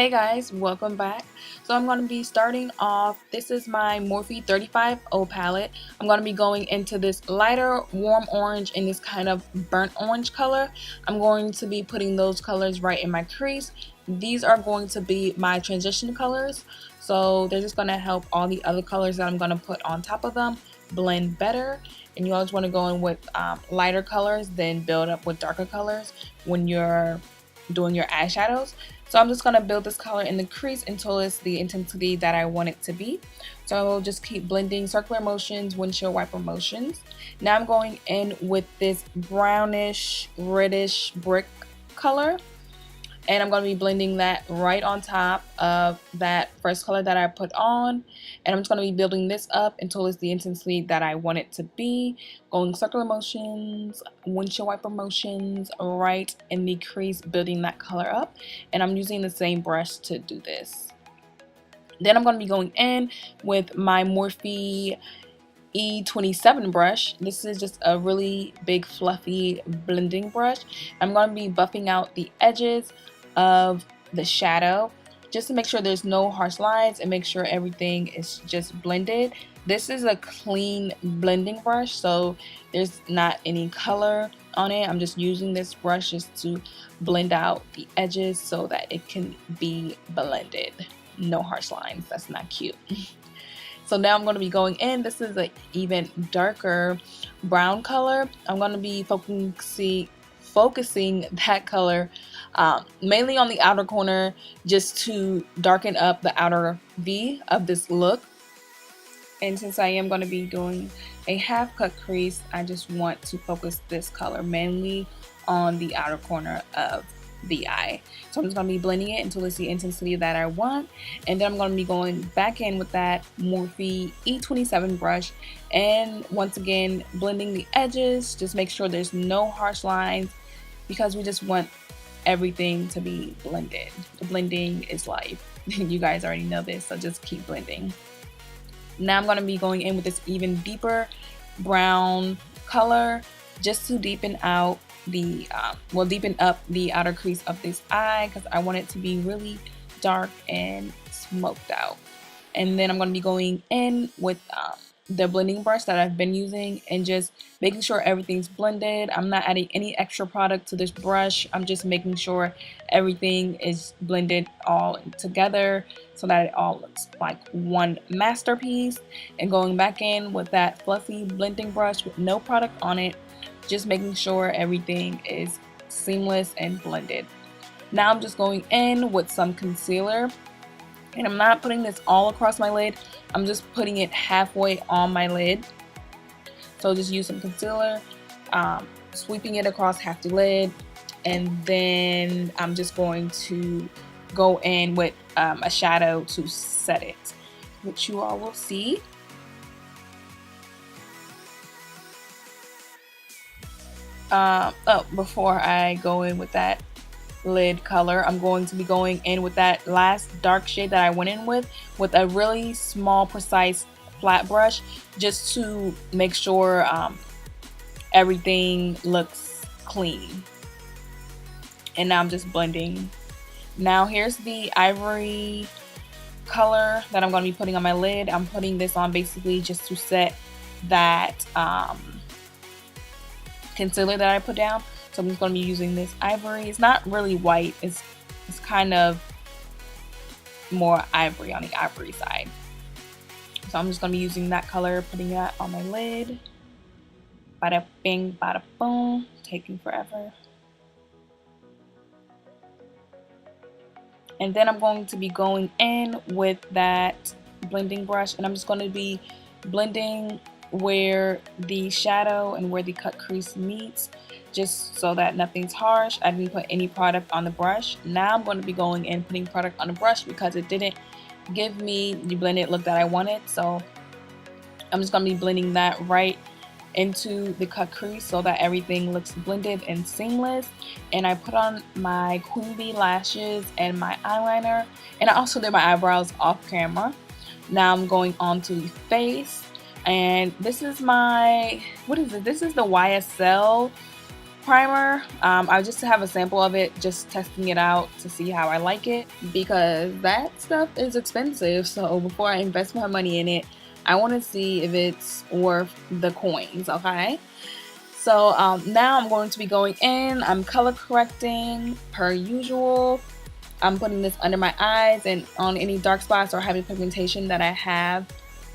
Hey guys, welcome back. So I'm going to be starting off, this is my Morphe 35O palette. I'm going to be going into this lighter warm orange and this kind of burnt orange color. I'm going to be putting those colors right in my crease. These are going to be my transition colors, so they're just going to help all the other colors that I'm going to put on top of them blend better. And you always want to go in with lighter colors, then build up with darker colors when you're doing your eyeshadows. So I'm just going to build this color in the crease until it's the intensity that I want it to be. So I will just keep blending circular motions, windshield wiper motions. Now I'm going in with this brownish, reddish brick color. And I'm going to be blending that right on top of that first color that I put on. And I'm just going to be building this up until it's the intensity that I want it to be. Going circular motions, windshield wiper motions, right in the crease, building that color up. And I'm using the same brush to do this. Then I'm going to be going in with my Morphe E27 brush. This is just a really big fluffy blending brush. I'm going to be buffing out the edges of the shadow just to make sure there's no harsh lines and make sure everything is just blended. This is a clean blending brush, so there's not any color on it. I'm just using this brush just to blend out the edges so that it can be blended. No harsh lines, that's not cute. So now I'm going to be going in. This is an even darker brown color. I'm going to be focusing that color mainly on the outer corner just to darken up the outer V of this look. And since I am going to be doing a half cut crease, I just want to focus this color mainly on the outer corner of the eye. So I'm just going to be blending it until it's the intensity that I want, and then I'm going to be going back in with that Morphe E27 brush and once again blending the edges. Just make sure there's no harsh lines because we just want everything to be blended. Blending is life. You guys already know this, so just keep blending. Now I'm going to be going in with this even deeper brown color just to deepen out the deepen up the outer crease of this eye because I want it to be really dark and smoked out. And then I'm going to be going in with the blending brush that I've been using and just making sure everything's blended. I'm not adding any extra product to this brush. I'm just making sure everything is blended all together so that it all looks like one masterpiece. And going back in with that fluffy blending brush with no product on it, just making sure everything is seamless and blended. Now I'm just going in with some concealer, and I'm not putting this all across my lid. I'm just putting it halfway on my lid. So just use some concealer, sweeping it across half the lid, and then I'm just going to go in with a shadow to set it, which you all will see. Before I go in with that lid color, I'm going to be going in with that last dark shade that I went in with a really small precise flat brush just to make sure everything looks clean. And now I'm just blending. Now here's the ivory color that I'm going to be putting on my lid. I'm putting this on basically just to set that concealer that I put down. So I'm just going to be using this ivory. It's not really white. It's kind of more ivory on the ivory side. So I'm just going to be using that color, putting that on my lid. Bada bing, bada boom. Taking forever. And then I'm going to be going in with that blending brush, and I'm just going to be blending where the shadow and where the cut crease meets, just so that nothing's harsh. I didn't put any product on the brush. Now I'm going to be going in putting product on the brush because it didn't give me the blended look that I wanted. So I'm just going to be blending that right into the cut crease so that everything looks blended and seamless. And I put on my Queen Bee lashes and my eyeliner, and I also did my eyebrows off camera. Now I'm going on to the face, and this is my, what is it? This is the YSL primer. I just have a sample of it, just testing it out to see how I like it, because that stuff is expensive. So before I invest my money in it, I want to see if it's worth the coins, okay? So now I'm going to be going in. I'm color correcting per usual. I'm putting this under my eyes and on any dark spots or heavy pigmentation that I have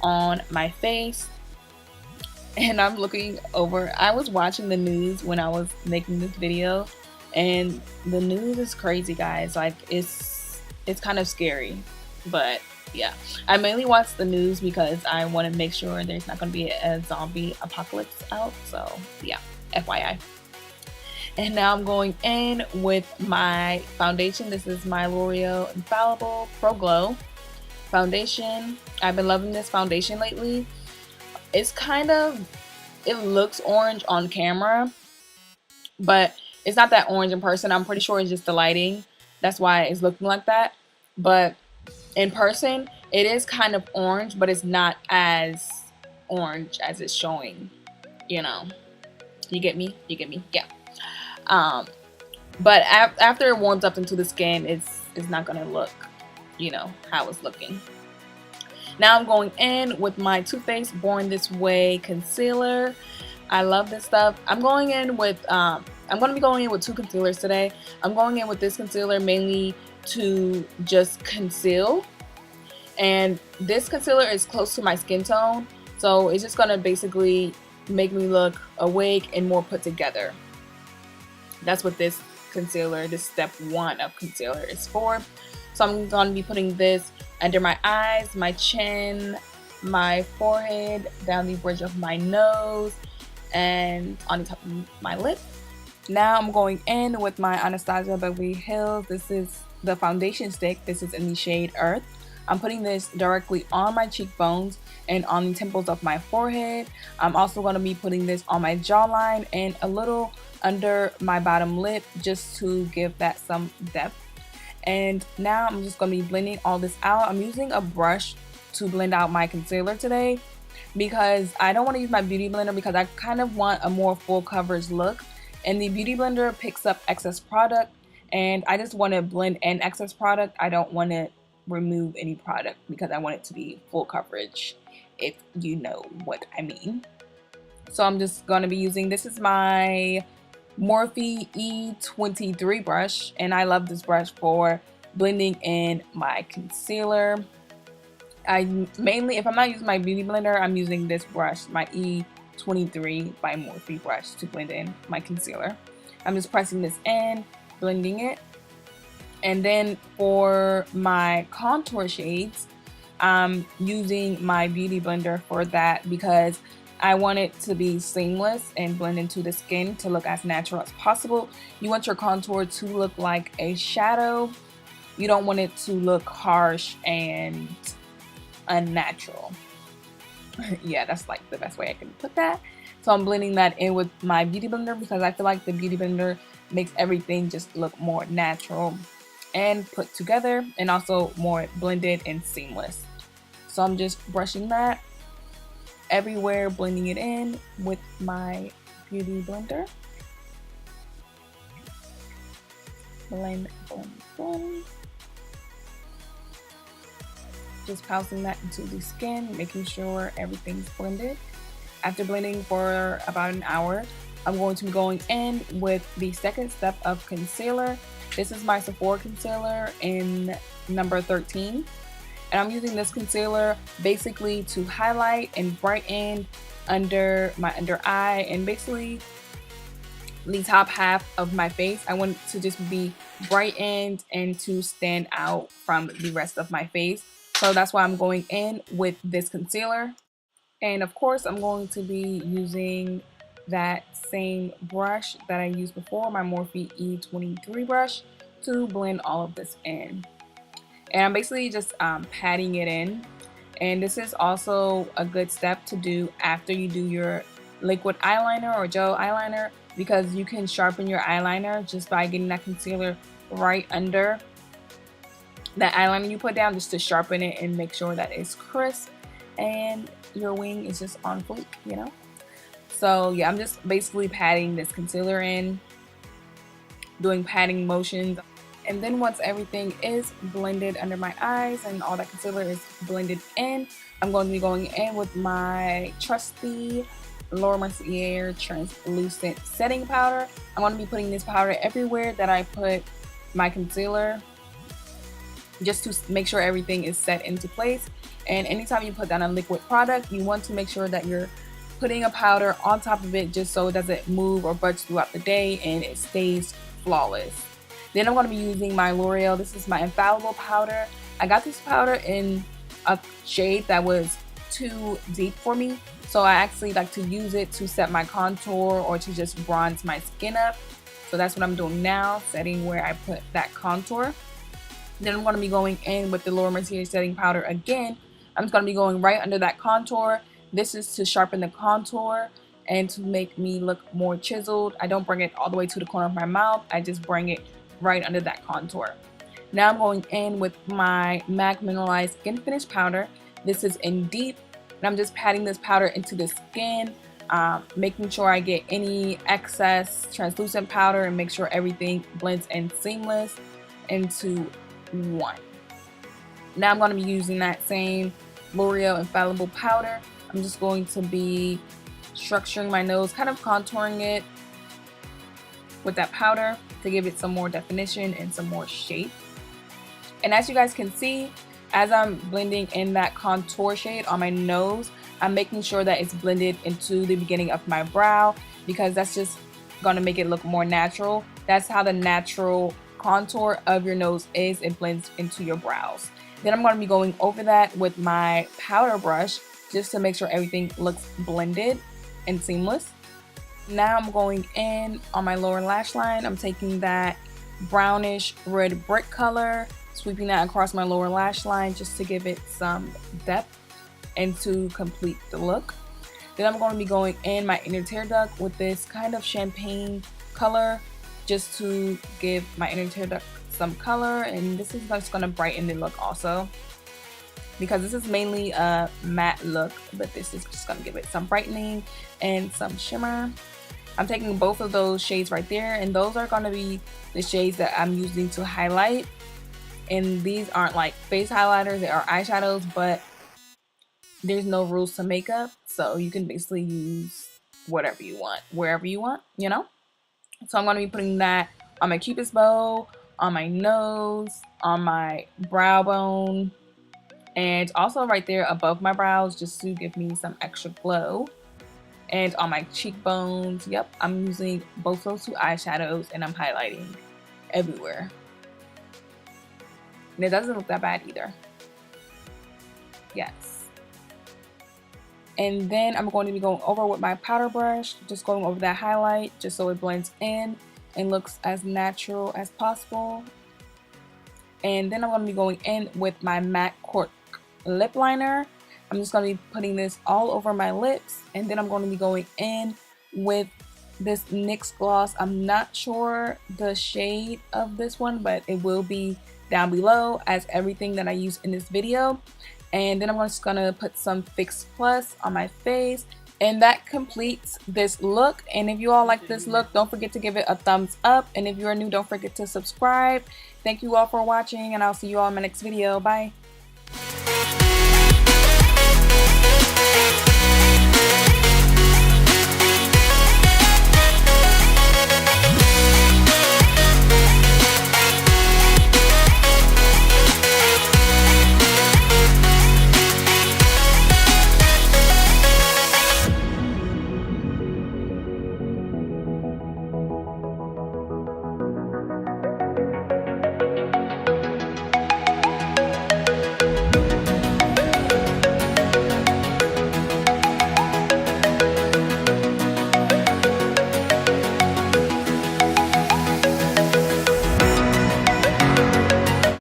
on my face. And I'm looking over. I was watching the news when I was making this video, and the news is crazy, guys. Like, it's kind of scary. But yeah, I mainly watch the news because I want to make sure there's not going to be a zombie apocalypse out. So yeah, FYI. And now I'm going in with my foundation. This is my L'Oreal Infallible Pro Glow foundation. I've been loving this foundation lately. It's kind of, it looks orange on camera, but it's not that orange in person. I'm pretty sure it's just the lighting. That's why it's looking like that. But in person, it is kind of orange, but it's not as orange as it's showing, you know. You get me? You get me? Yeah. But after it warms up into the skin, it's not gonna look, you know, how it's looking. Now I'm going in with my Too Faced Born This Way concealer. I love this stuff. I'm going in with I'm gonna be going in with two concealers today. I'm going in with this concealer mainly to just conceal, and this concealer is close to my skin tone, so it's just gonna basically make me look awake and more put together. That's what this concealer, this step 1 of concealer, is for. So I'm going to be putting this under my eyes, my chin, my forehead, down the bridge of my nose, and on the top of my lip. Now I'm going in with my Anastasia Beverly Hills. This is the foundation stick. This is in the shade Earth. I'm putting this directly on my cheekbones and on the temples of my forehead. I'm also going to be putting this on my jawline and a little under my bottom lip, just to give that some depth. And now I'm just going to be blending all this out. I'm using a brush to blend out my concealer today because I don't want to use my beauty blender, because I kind of want a more full coverage look, and the beauty blender picks up excess product, and I just want to blend in excess product. I don't want to remove any product because I want it to be full coverage, if you know what I mean. So I'm just going to be using, this is my Morphe E23 brush, and I love this brush for blending in my concealer. I mainly, if I'm not using my beauty blender, I'm using this brush, my E23 by Morphe brush, to blend in my concealer. I'm just pressing this in, blending it. And then for my contour shades, I'm using my beauty blender for that because I want it to be seamless and blend into the skin to look as natural as possible. You want your contour to look like a shadow. You don't want it to look harsh and unnatural. Yeah, that's like the best way I can put that. So I'm blending that in with my beauty blender because I feel like the beauty blender makes everything just look more natural and put together, and also more blended and seamless. So I'm just brushing that everywhere, blending it in with my beauty blender. Blend, blend, blend. Just pouncing that into the skin, making sure everything's blended. After blending for about an hour, I'm going to be going in with the second step of concealer. This is my Sephora concealer in number 13. And I'm using this concealer basically to highlight and brighten under my under eye and basically the top half of my face. I want it to just be brightened and to stand out from the rest of my face. So that's why I'm going in with this concealer. And of course, I'm going to be using that same brush that I used before, my Morphe E23 brush, to blend all of this in. And I'm basically just patting it in. And this is also a good step to do after you do your liquid eyeliner or gel eyeliner, because you can sharpen your eyeliner just by getting that concealer right under that eyeliner you put down, just to sharpen it and make sure that it's crisp and your wing is just on fleek, you know. So yeah, I'm just basically patting this concealer in, doing patting motions. And then once everything is blended under my eyes and all that concealer is blended in, I'm going to be going in with my trusty Mercier translucent setting powder. I'm going to be putting this powder everywhere that I put my concealer, just to make sure everything is set into place. And anytime you put down a liquid product, you want to make sure that you're putting a powder on top of it just so it doesn't move or budge throughout the day and it stays flawless. Then I'm going to be using my L'Oreal. This is my Infallible powder. I got this powder in a shade that was too deep for me, so I actually like to use it to set my contour or to just bronze my skin up. So that's what I'm doing now, setting where I put that contour. Then I'm going to be going in with the Mercier setting powder again. I'm just going to be going right under that contour. This is to sharpen the contour and to make me look more chiseled. I don't bring it all the way to the corner of my mouth. I just bring it right under that contour. Now I'm going in with my MAC Mineralized Skin Finish powder. This is in Deep, and I'm just patting this powder into the skin, making sure I get any excess translucent powder and make sure everything blends in seamless into one. Now I'm going to be using that same L'Oreal Infallible powder. I'm just going to be structuring my nose, kind of contouring it with that powder to give it some more definition and some more shape. And as you guys can see, as I'm blending in that contour shade on my nose, I'm making sure that it's blended into the beginning of my brow, because that's just going to make it look more natural. That's how the natural contour of your nose is. It blends into your brows. Then I'm going to be going over that with my powder brush just to make sure everything looks blended and seamless. Now I'm going in on my lower lash line. I'm taking that brownish red brick color, sweeping that across my lower lash line just to give it some depth and to complete the look. Then I'm going to be going in my inner tear duct with this kind of champagne color just to give my inner tear duct some color, and this is just going to brighten the look also, because this is mainly a matte look, but this is just going to give it some brightening and some shimmer. I'm taking both of those shades right there, and those are going to be the shades that I'm using to highlight. And these aren't like face highlighters, they are eyeshadows, but there's no rules to makeup, so you can basically use whatever you want, wherever you want, you know? So I'm going to be putting that on my cupid's bow, on my nose, on my brow bone, and also right there above my brows just to give me some extra glow. And on my cheekbones, yep, I'm using both those two eyeshadows and I'm highlighting everywhere. And it doesn't look that bad either. Yes. And then I'm going to be going over with my powder brush, just going over that highlight just so it blends in and looks as natural as possible. And then I'm going to be going in with my MAC Cork lip liner. I'm just going to be putting this all over my lips, and then I'm going to be going in with this NYX gloss. I'm not sure the shade of this one, but it will be down below as everything that I use in this video. And then I'm just going to put some Fix Plus on my face, and that completes this look. And if you all like this look, don't forget to give it a thumbs up, and if you are new, don't forget to subscribe. Thank you all for watching, and I'll see you all in my next video. Bye.